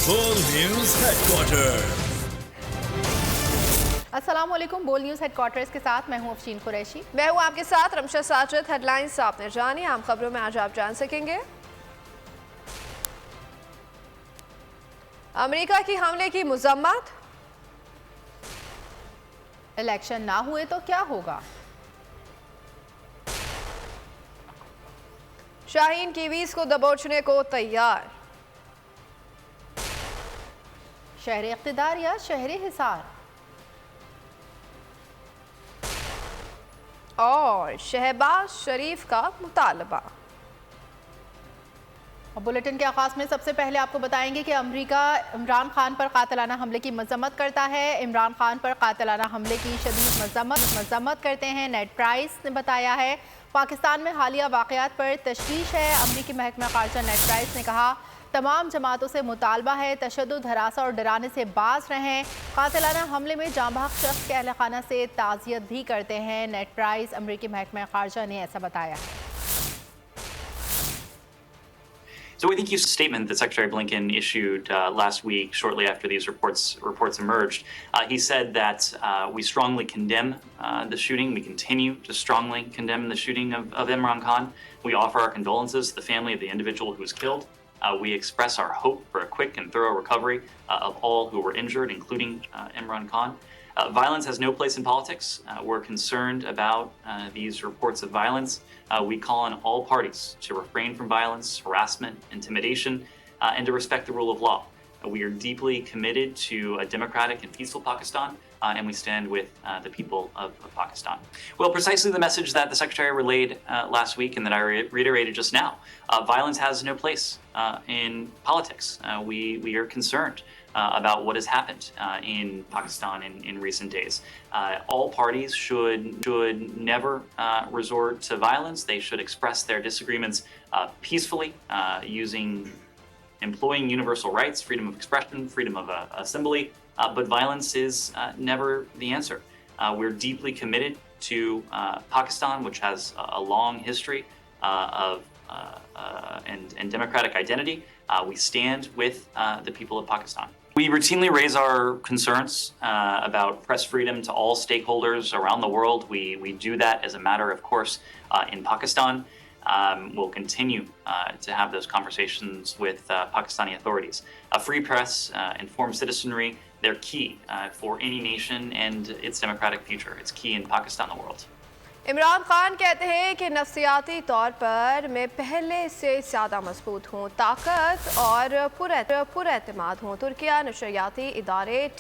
बोल news headquarter. अस्सलामुअलैकुम। बोल न्यूज़ हेडक्वार्टर्स के साथ मैं हूं अफशीन कुरैशी। मैं हूं आपके साथ रमशा साजिद। हेडलाइंस आपने जानी, आम खबरों में आज आप जान सकेंगे। अमेरिका की हमले की मजम्मत, इलेक्शन ना हुए तो क्या होगा, शाहीन कीवीज को दबोचने को तैयार, शहरी इक़्तिदार या शहरी हिसार, और शहबाज शरीफ का मुतालबा। और बुलेटिन के आगाज में सबसे पहले आपको बताएंगे कि अमेरिका इमरान खान पर कातिलाना हमले की मजम्मत करता है। इमरान खान पर कातिलाना हमले की शदीद मजम्मत करते हैं। नेड प्राइस ने बताया है पाकिस्तान में हालिया वाक़यात पर तशवीश है। अमरीकी महकमा ख़ारजा नेड प्राइस ने कहा तमाम जमातों से मुतालबा है तशद्दुद, हरासा और डराने से बाज रहें। कातिलाना हमले में जांबाग शख्स के अहल खाना से ताज़ियत भी करते हैं। नेड प्राइस अमरीकी महकमा ख़ारजा ने ऐसा बताया है। So I think you statement that Secretary Blinken issued last week, shortly after these reports emerged. He said that we strongly condemn the shooting. We continue to strongly condemn the shooting of Imran Khan. We offer our condolences to the family of the individual who was killed. We express our hope for a quick and thorough recovery of all who were injured, including Imran Khan. Violence has no place in politics. We're concerned about these reports of violence. We call on all parties to refrain from violence, harassment, intimidation, and to respect the rule of law. We are deeply committed to a democratic and peaceful Pakistan, and we stand with the people of Pakistan. Well, precisely the message that the Secretary relayed last week and that I reiterated just now. Violence has no place in politics. We are concerned about what has happened in Pakistan in recent days. All parties should never resort to violence. They should express their disagreements peacefully, employing universal rights, freedom of expression, freedom of assembly, but violence is never the answer. We're deeply committed to Pakistan, which has a long history and democratic identity. We stand with the people of Pakistan. We routinely raise our concerns about press freedom to all stakeholders around the world. We do that as a matter of course in Pakistan. We'll continue to have those conversations with Pakistani authorities. A free press, informed citizenry, they're key for any nation and its democratic future. It's key in Pakistan, the world. Imran Khan कहते हैं कि नफ्सियाती तौर पर मैं पहले से ज़्यादा मजबूत हूँ, ताकत और पुरएतमाद हूँ। तुर्किया नशरियाती इदारे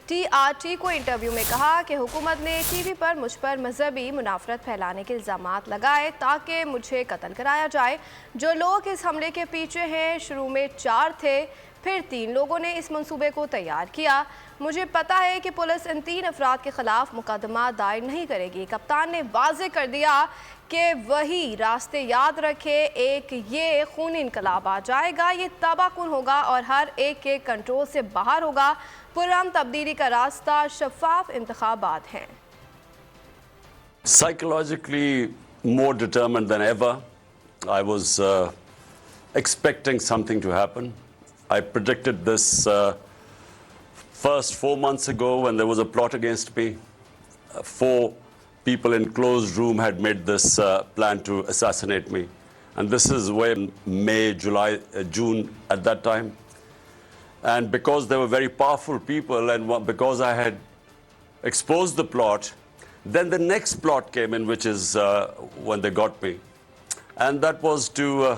TRT को इंटरव्यू में कहा कि हुकूमत ने TV पर मुझ पर मजहबी मुनाफरत फैलाने के इल्ज़ामात लगाए ताकि मुझे कत्ल कराया जाए। जो लोग इस हमले के पीछे हैं, शुरू में 4 थे, फिर 3 लोगों ने इस मंसूबे को तैयार किया। मुझे पता है कि पुलिस इन 3 अफराद के खिलाफ मुकदमा दायर नहीं करेगी। कप्तान ने वाज़ेह कर दिया कि वही रास्ते याद रखे, एक ये खूनी इनकलाब आ जाएगा, ये तबाहकुन होगा और हर एक के कंट्रोल से बाहर होगा। पुरअमन तब्दीली का रास्ता शफाफ इंतखाबात हैं। Psychologically more determined than ever. I was expecting something to happen. I predicted this first 4 months ago when there was a plot against me. 4 people in closed room had made this plan to assassinate me. And this is when May, July, June at that time. And because they were very powerful people and because I had exposed the plot, then the next plot came in, which is when they got me. And that was to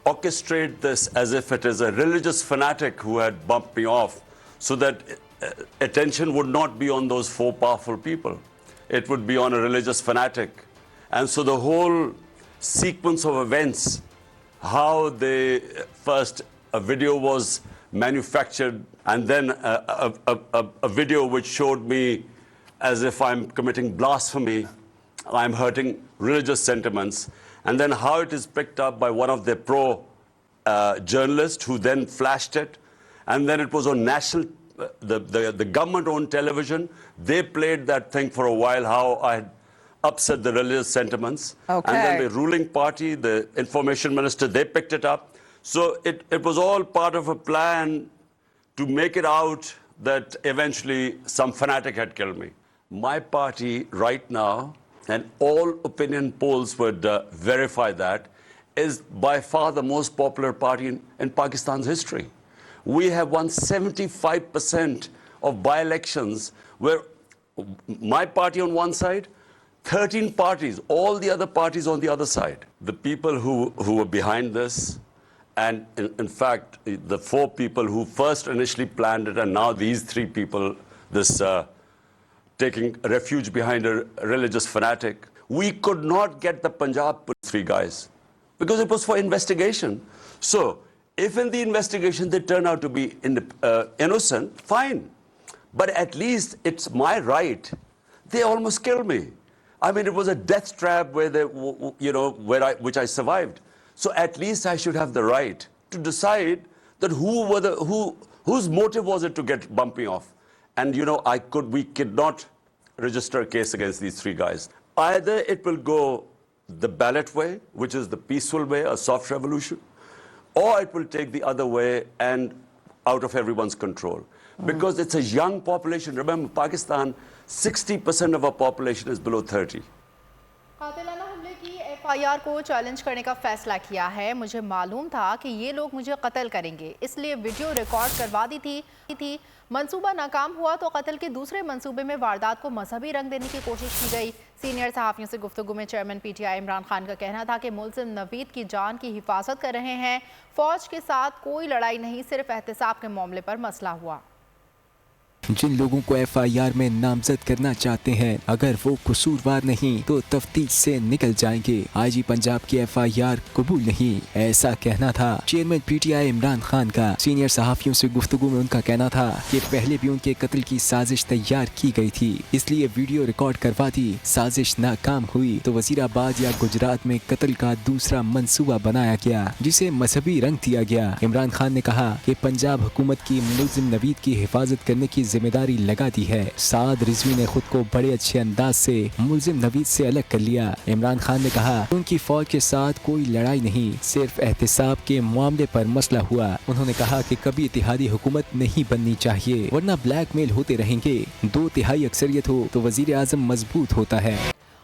orchestrate this as if it is a religious fanatic who had bumped me off, so that attention would not be on those 4 powerful people. It would be on a religious fanatic. And so the whole sequence of events, how they first, a video was manufactured, and then a video which showed me as if I'm committing blasphemy, I'm hurting religious sentiments, and then how it is picked up by one of their journalists who then flashed it, and then it was on national, the government-owned television. They played that thing for a while, how I had upset the religious sentiments. Okay. And then the ruling party, the information minister, they picked it up. So it was all part of a plan to make it out that eventually some fanatic had killed me. My party right now, and all opinion polls would verify that, is by far the most popular party in Pakistan's history. We have won 75% of by-elections where my party on one side, 13 parties, all the other parties on the other side. The people who were behind this, and in fact, the 4 people who first initially planned it, and now these 3 people, this taking refuge behind a religious fanatic, we could not get the Punjab 3 guys because it was for investigation. So if in the investigation they turn out to be innocent, fine. But at least it's my right. They almost killed me. I mean, it was a death trap where they, which I survived. So at least I should have the right to decide that whose motive was it to get bumping off. And we could not register a case against these 3 guys. Either it will go the ballot way, which is the peaceful way, a soft revolution, or it will take the other way and out of everyone's control. Because it's a young population. Remember, Pakistan, 60% of our population is below 30. कातिलाना हमले की FIR को challenge करने का फैसला किया है। मुझे मालूम था कि ये लोग मुझे कत्ल करेंगे, इसलिए वीडियो रिकॉर्ड करवा दी थी। मंसूबा नाकाम हुआ तो कत्ल के दूसरे मंसूबे में वारदात को मजहबी रंग देने की कोशिश की गई। सीनियर सहाफ़ियों से गुफ्तगू में चेयरमैन PTI इमरान खान का कहना था कि मुल्ज़िम नवीद की जान की हिफाजत कर रहे हैं। फ़ौज के साथ कोई लड़ाई नहीं, सिर्फ एहतिसाब के मामले पर मसला हुआ। जिन लोगों को FIR में नामजद करना चाहते हैं, अगर वो कसूरवार नहीं तो तफ्तीश से निकल जाएंगे। IG पंजाब की FIR कबूल नहीं, ऐसा कहना था चेयरमैन PTI इमरान खान का। सीनियर सहाफ़ियों से गुफ्तगू में उनका कहना था कि पहले भी उनके कत्ल की साजिश तैयार की गई थी, इसलिए वीडियो रिकॉर्ड करवा दी। साजिश नाकाम हुई तो वज़ीराबाद या गुजरात में कत्ल का दूसरा मंसूबा बनाया गया, जिसे मजहबी रंग दिया गया। इमरान खान ने कहा कि पंजाब हुकूमत की मुल्ज़िम नवीद की हिफाजत करने की जिम्मेदारी लगा दी है। साद रिजवी ने खुद को बड़े अच्छे अंदाज से मुल्जिम नवीद से अलग कर लिया। इमरान खान ने कहा उनकी फौज के साथ कोई लड़ाई नहीं, सिर्फ एहतिसाब के मामले पर मसला हुआ। उन्होंने कहा कि कभी इत्तेहादी हुकूमत नहीं बननी चाहिए, वरना ब्लैकमेल होते रहेंगे। 2/3 अक्सरियत हो तो वजीर आजम मजबूत होता है।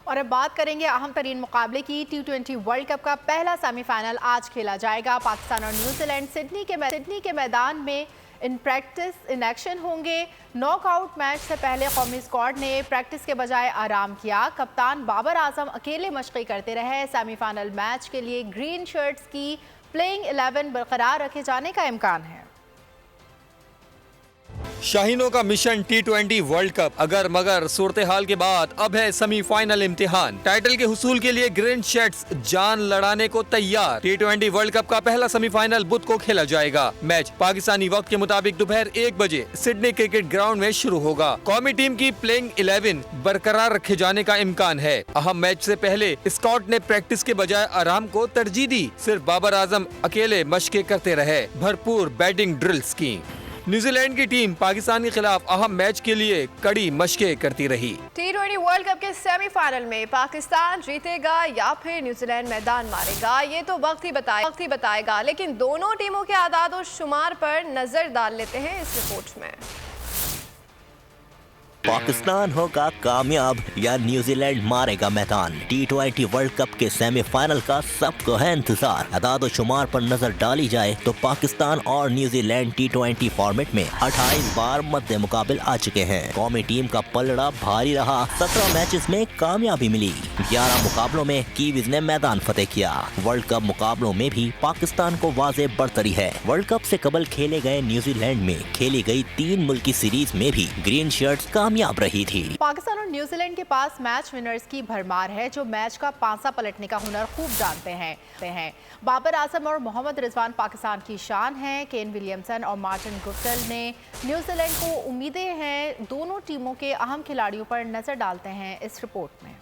और अब बात करेंगे अहम तरीन मुकाबले की। T20 वर्ल्ड कप का पहला सेमीफाइनल आज खेला जाएगा। पाकिस्तान और न्यूजीलैंड सिडनी के मैदान में इन प्रैक्टिस इन एक्शन होंगे। नॉकआउट मैच से पहले कौमी स्क्वाड ने प्रैक्टिस के बजाय आराम किया। कप्तान बाबर आजम अकेले मशक़ी करते रहे। सेमीफाइनल मैच के लिए ग्रीन शर्ट्स की प्लेइंग 11 बरकरार रखे जाने का इम्कान है। शाहीनों का मिशन T20 वर्ल्ड कप अगर मगर सूरत हाल के बाद अब है सेमीफाइनल इम्तिहान। टाइटल के हुसूल के लिए ग्रीन शर्ट्स जान लड़ाने को तैयार। T20 वर्ल्ड कप का पहला सेमीफाइनल बुध को खेला जाएगा। मैच पाकिस्तानी वक्त के मुताबिक दोपहर 1 बजे सिडनी क्रिकेट ग्राउंड में शुरू होगा। कौमी टीम की प्लेइंग 11 बरकरार रखे जाने का इम्कान है। अहम मैच से पहले स्कॉट ने प्रैक्टिस के बजाय आराम को तरजीह दी। सिर्फ बाबर आजम अकेले मशक़ें करते रहे, भरपूर बैटिंग ड्रिल्स की। न्यूजीलैंड की टीम पाकिस्तान के खिलाफ अहम मैच के लिए कड़ी मशकें करती रही। T20 वर्ल्ड कप के सेमीफाइनल में पाकिस्तान जीतेगा या फिर न्यूजीलैंड मैदान मारेगा, ये तो वक्त ही बताएगा। लेकिन दोनों टीमों के आदाद और शुमार पर नजर डाल लेते हैं इस रिपोर्ट में। पाकिस्तान होगा कामयाब या न्यूजीलैंड मारेगा मैदान। T20 वर्ल्ड कप के सेमीफाइनल का सबको है इंतजार। अदाद व शुमार पर नजर डाली जाए तो पाकिस्तान और न्यूजीलैंड T20 फॉर्मेट में 28 बार मद्दे मुकाबिल आ चुके हैं। कौमी टीम का पलड़ा भारी रहा। 17 मैचेस में कामयाबी मिली। 11 मुकाबलों में कीवीज ने मैदान फतेह किया। वर्ल्ड कप मुकाबलों में भी पाकिस्तान को वाज़ेह बढ़तरी है। वर्ल्ड कप से कबल खेले गए न्यूजीलैंड में खेली गई 3 मुल्की सीरीज में भी ग्रीन शर्ट्स कामयाब रही थी। पाकिस्तान और न्यूजीलैंड के पास मैच विनर्स की भरमार है, जो मैच का पांसा पलटने का हुनर खूब जानते हैं। बाबर आजम और मोहम्मद रिजवान पाकिस्तान की शान हैं। केन विलियमसन और मार्टिन गुप्टिल ने न्यूजीलैंड को उम्मीदें हैं। दोनों टीमों के अहम खिलाड़ियों पर नजर डालते हैं इस रिपोर्ट में।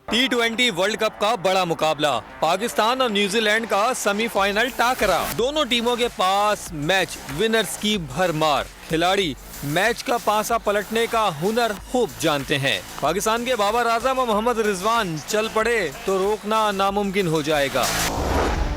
T20 वर्ल्ड कप का बड़ा मुकाबला, पाकिस्तान और न्यूजीलैंड का सेमीफाइनल टाकरा। दोनों टीमों के पास मैच विनर्स की भरमार। खिलाड़ी मैच का पासा पलटने का हुनर खूब जानते हैं। पाकिस्तान के बाबर आजम और मोहम्मद रिजवान चल पड़े तो रोकना नामुमकिन हो जाएगा।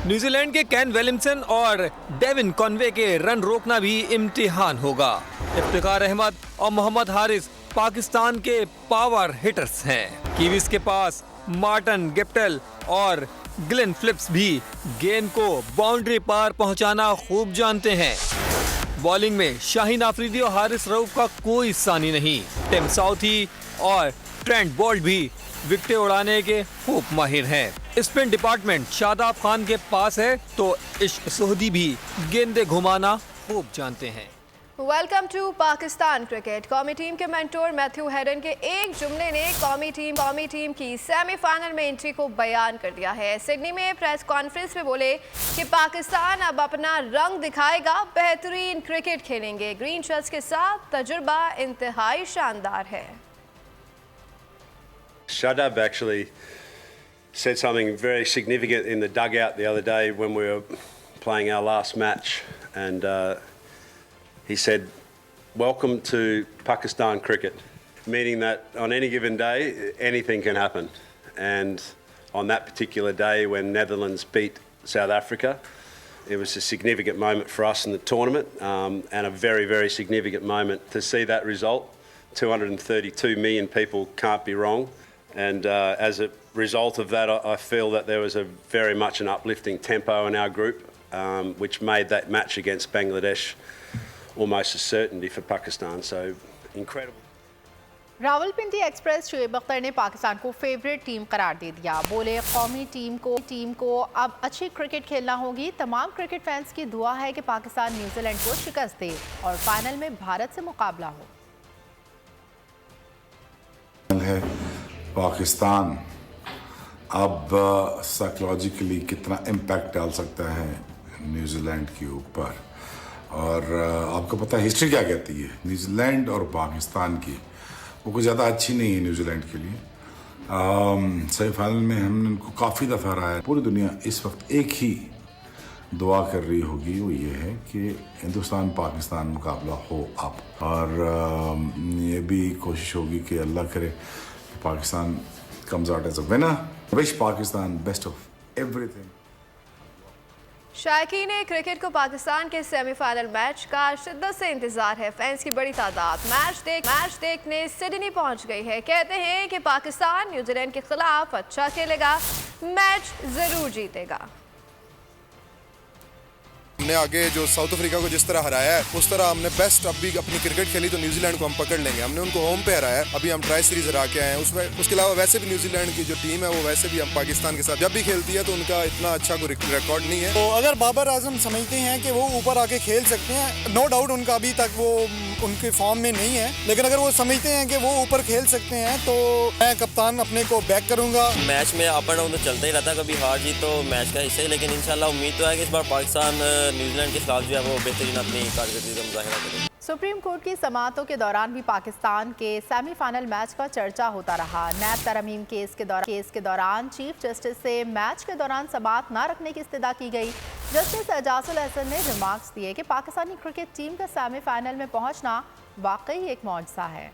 न्यूजीलैंड के कैन विलियमसन और डेविन कॉनवे के रन रोकना भी इम्तिहान होगा। इफ्तिखार अहमद और मोहम्मद हारिस पाकिस्तान के पावर हिटर्स हैं। कीवीज के पास मार्टिन गिप्टिल और ग्लेन फिलिप्स भी गेंद को बाउंड्री पार पहुंचाना खूब जानते हैं। बॉलिंग में शाहीन आफरीदी और हारिस रऊफ का कोई सानी नहीं। टिम साउथी और ट्रेंट बोल्ट भी विकेटें उड़ाने के खूब माहिर हैं। स्पिन डिपार्टमेंट शादाब खान के पास है तो इश्क सोहदी भी गेंदे घुमाना खूब जानते हैं। Welcome to Pakistan cricket. कौमी टीम के मेंटोर मैथ्यू हेडन के एक जुमले ने कौमी टीम की सेमीफाइनल में एंट्री को बयान कर दिया है। सिडनी में प्रेस कॉन्फ्रेंस में बोले कि पाकिस्तान अब अपना रंग दिखाएगा, बेहतरीन क्रिकेट खेलेंगे। ग्रीन शर्ट्स के साथ तजुर्बा इंतहाई शानदार है। Shadab actually said something very significant in the dugout the other day when we were playing our last match, and he said, "Welcome to Pakistan cricket," meaning that on any given day anything can happen. And on that particular day when Netherlands beat South Africa, it was a significant moment for us in the tournament, and a very, very significant moment to see that result. 232 million people can't be wrong. And as a result of that, I feel that there was a very much an uplifting tempo in our group, which made that match against Bangladesh almost a certainty for Pakistan. So incredible. Rawalpindi express Shoaib Akhtar ने पाकिस्तान को favourite team करार दे दिया। बोले कौमी team को अब अच्छी cricket खेलना होगी। तमाम क्रिकेट फैंस की दुआ है कि पाकिस्तान न्यूजीलैंड को शिकस्त दे और फाइनल में भारत से मुकाबला हो। पाकिस्तान अब साइकोलॉजिकली कितना इम्पैक्ट डाल सकता है न्यूजीलैंड के ऊपर, और आपको पता है हिस्ट्री क्या कहती है न्यूजीलैंड और पाकिस्तान की, वो कुछ ज़्यादा अच्छी नहीं है न्यूजीलैंड के लिए। सेमीफाइनल में हमने उनको काफ़ी दफ़ा हराया। पूरी दुनिया इस वक्त एक ही दुआ कर रही होगी, वो ये है कि हिंदुस्तान पाकिस्तान मुकाबला हो अब, और ये भी कोशिश होगी कि अल्लाह करे Pakistan comes out as a winner. Wish Pakistan best of everything. शायकीन क्रिकेट को पाकिस्तान के सेमीफाइनल मैच का शिद्दत से इंतजार है। फैंस की बड़ी तादाद मैच देखने सिडनी पहुंच गई है। कहते हैं कि पाकिस्तान न्यूजीलैंड के खिलाफ अच्छा खेलेगा, मैच जरूर जीतेगा। हमने आगे जो साउथ अफ्रीका को जिस तरह हराया है उस तरह हमने बेस्ट अब भी अपनी क्रिकेट खेली तो न्यूजीलैंड को हम पकड़ लेंगे। हमने उनको होम पे हराया है, अभी हम ट्राई सीरीज हरा के आए हैं। उसके अलावा वैसे भी न्यूजीलैंड की जो टीम है वो वैसे भी हम पाकिस्तान के साथ जब भी खेलती है तो उनका इतना अच्छा कोई रिकॉर्ड नहीं है। तो अगर बाबर आजम समझते हैं कि वो ऊपर आके खेल सकते हैं, नो डाउट उनका अभी तक वो उनके फॉर्म में नहीं है, लेकिन अगर वो समझते हैं कि वो ऊपर खेल सकते हैं तो मैं कप्तान अपने को बैक करूंगा। मैच में अप एंड डाउन तो चलता ही रहता है, कभी हार जीत तो मैच का हिस्सा है, लेकिन इंशाल्लाह उम्मीद तो है कि इस बार पाकिस्तान न्यूजीलैंड के खिलाफ जो है वो बेहतरीन अपनी कारकर्दगी का मुजाहिरा करें। सुप्रीम कोर्ट की समाअतों के दौरान भी पाकिस्तान के सेमीफाइनल मैच का चर्चा होता रहा। नैब तरमीम केस के दौरान चीफ जस्टिस से मैच के दौरान समाअत न रखने की इस्तदा की गई। जस्टिस एजाजुल हसन ने रिमार्क्स दिए कि पाकिस्तानी क्रिकेट टीम का सेमीफाइनल में पहुंचना वाकई एक मौजज़ा है।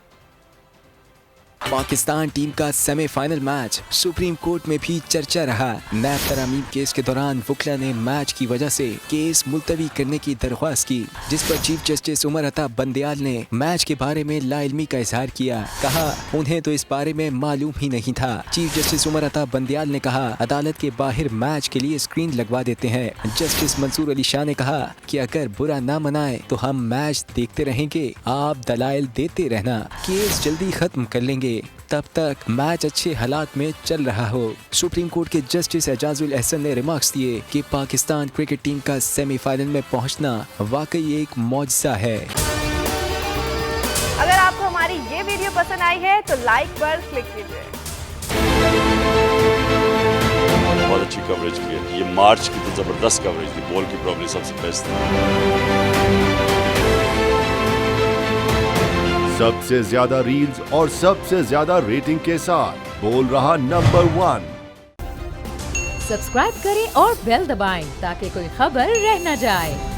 पाकिस्तान टीम का सेमीफाइनल मैच सुप्रीम कोर्ट में भी चर्चा रहा। नैब तरामीम केस के दौरान वकला ने मैच की वजह से केस मुलतवी करने की दरख्वास्त की, जिस पर चीफ जस्टिस उमर अता बंदयाल ने मैच के बारे में लाइल्मी का इजहार किया। कहा उन्हें तो इस बारे में मालूम ही नहीं था। चीफ जस्टिस उमर अता बंदयाल ने कहा अदालत के बाहर मैच के लिए स्क्रीन लगवा देते हैं। जस्टिस मंसूर अली शाह ने कहा कि अगर बुरा ना मनाए तो हम मैच देखते रहेंगे, आप दलाइल देते रहना, केस जल्दी खत्म कर लेंगे, तब तक मैच अच्छे हालात में चल रहा हो। सुप्रीम कोर्ट के जस्टिस एजाजुल एहसन ने रिमार्क्स दिए कि पाकिस्तान क्रिकेट टीम का सेमीफाइनल में पहुंचना वाकई एक मौजज़ा है। अगर आपको हमारी ये वीडियो पसंद आई है तो लाइक पर क्लिक कीजिए। बहुत अच्छी कवरेज की है, ये मार्च की तो जबरदस्त कवरेज थी, बॉल की प्रॉब्लम सबसे बेस्ट थी। सबसे ज्यादा रील्स और सबसे ज्यादा रेटिंग के साथ बोल रहा नंबर 1। सब्सक्राइब करें और बेल दबाएं ताकि कोई खबर रह न जाए।